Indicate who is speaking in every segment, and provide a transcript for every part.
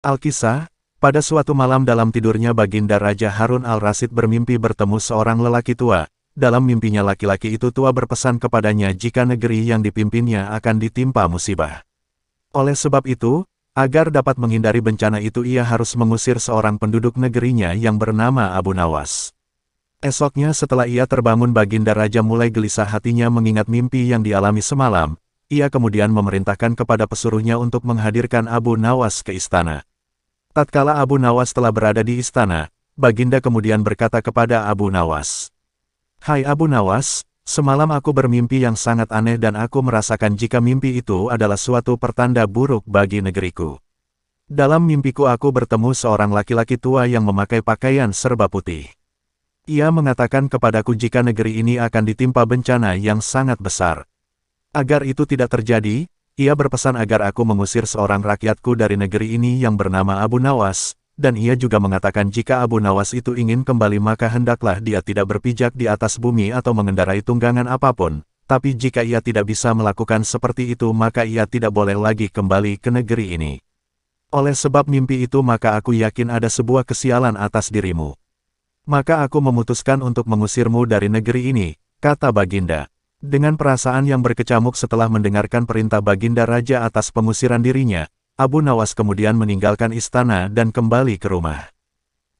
Speaker 1: Alkisah, pada suatu malam dalam tidurnya Baginda Raja Harun al-Rasyid bermimpi bertemu seorang lelaki tua. Dalam mimpinya laki-laki itu tua berpesan kepadanya jika negeri yang dipimpinnya akan ditimpa musibah. Oleh sebab itu, agar dapat menghindari bencana itu ia harus mengusir seorang penduduk negerinya yang bernama Abu Nawas. Esoknya setelah ia terbangun Baginda Raja mulai gelisah hatinya mengingat mimpi yang dialami semalam. Ia kemudian memerintahkan kepada pesuruhnya untuk menghadirkan Abu Nawas ke istana. Tatkala Abu Nawas telah berada di istana, Baginda kemudian berkata kepada Abu Nawas, "Hai Abu Nawas, semalam aku bermimpi yang sangat aneh dan aku merasakan jika mimpi itu adalah suatu pertanda buruk bagi negeriku. Dalam mimpiku aku bertemu seorang laki-laki tua yang memakai pakaian serba putih. Ia mengatakan kepadaku jika negeri ini akan ditimpa bencana yang sangat besar. Agar itu tidak terjadi, ia berpesan agar aku mengusir seorang rakyatku dari negeri ini yang bernama Abu Nawas, dan ia juga mengatakan jika Abu Nawas itu ingin kembali maka hendaklah dia tidak berpijak di atas bumi atau mengendarai tunggangan apapun, tapi jika ia tidak bisa melakukan seperti itu maka ia tidak boleh lagi kembali ke negeri ini. Oleh sebab mimpi itu maka aku yakin ada sebuah kesialan atas dirimu. Maka aku memutuskan untuk mengusirmu dari negeri ini," kata Baginda. Dengan perasaan yang berkecamuk setelah mendengarkan perintah Baginda Raja atas pengusiran dirinya, Abu Nawas kemudian meninggalkan istana dan kembali ke rumah.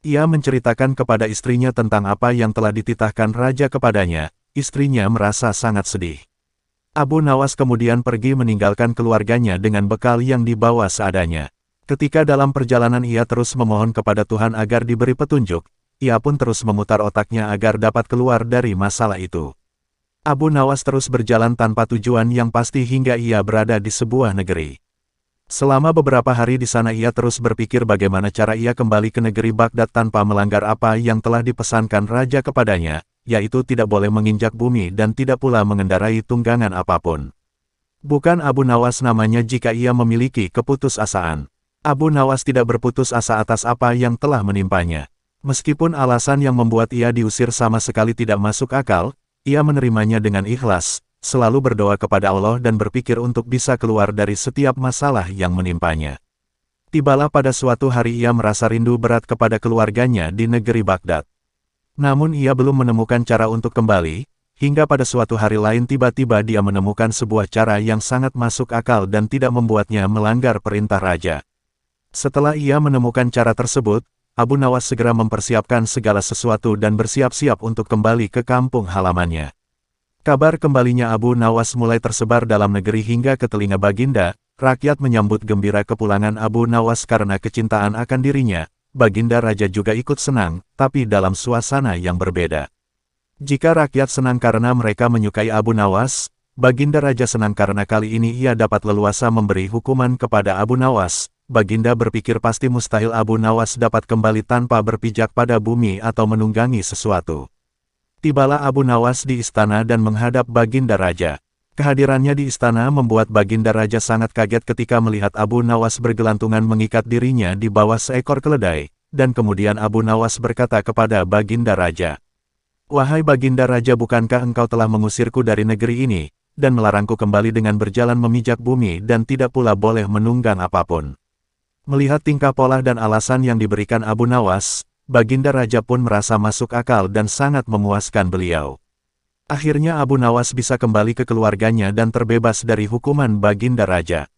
Speaker 1: Ia menceritakan kepada istrinya tentang apa yang telah dititahkan Raja kepadanya. Istrinya merasa sangat sedih. Abu Nawas kemudian pergi meninggalkan keluarganya dengan bekal yang dibawa seadanya. Ketika dalam perjalanan ia terus memohon kepada Tuhan agar diberi petunjuk, ia pun terus memutar otaknya agar dapat keluar dari masalah itu. Abu Nawas terus berjalan tanpa tujuan yang pasti hingga ia berada di sebuah negeri. Selama beberapa hari di sana ia terus berpikir bagaimana cara ia kembali ke negeri Baghdad tanpa melanggar apa yang telah dipesankan Raja kepadanya, yaitu tidak boleh menginjak bumi dan tidak pula mengendarai tunggangan apapun. Bukan Abu Nawas namanya jika ia memiliki keputusasaan. Abu Nawas tidak berputus asa atas apa yang telah menimpanya. Meskipun alasan yang membuat ia diusir sama sekali tidak masuk akal, ia menerimanya dengan ikhlas, selalu berdoa kepada Allah dan berpikir untuk bisa keluar dari setiap masalah yang menimpanya. Tibalah pada suatu hari ia merasa rindu berat kepada keluarganya di negeri Baghdad. Namun ia belum menemukan cara untuk kembali, hingga pada suatu hari lain tiba-tiba dia menemukan sebuah cara yang sangat masuk akal dan tidak membuatnya melanggar perintah Raja. Setelah ia menemukan cara tersebut, Abu Nawas segera mempersiapkan segala sesuatu dan bersiap-siap untuk kembali ke kampung halamannya. Kabar kembalinya Abu Nawas mulai tersebar dalam negeri hingga ke telinga Baginda. Rakyat menyambut gembira kepulangan Abu Nawas karena kecintaan akan dirinya. Baginda Raja juga ikut senang, tapi dalam suasana yang berbeda. Jika rakyat senang karena mereka menyukai Abu Nawas, Baginda Raja senang karena kali ini ia dapat leluasa memberi hukuman kepada Abu Nawas. Baginda berpikir pasti mustahil Abu Nawas dapat kembali tanpa berpijak pada bumi atau menunggangi sesuatu. Tibalah Abu Nawas di istana dan menghadap Baginda Raja. Kehadirannya di istana membuat Baginda Raja sangat kaget ketika melihat Abu Nawas bergelantungan mengikat dirinya di bawah seekor keledai, dan kemudian Abu Nawas berkata kepada Baginda Raja, "Wahai Baginda Raja, bukankah engkau telah mengusirku dari negeri ini, dan melarangku kembali dengan berjalan memijak bumi dan tidak pula boleh menunggang apapun?" Melihat tingkah pola dan alasan yang diberikan Abu Nawas, Baginda Raja pun merasa masuk akal dan sangat memuaskan beliau. Akhirnya Abu Nawas bisa kembali ke keluarganya dan terbebas dari hukuman Baginda Raja.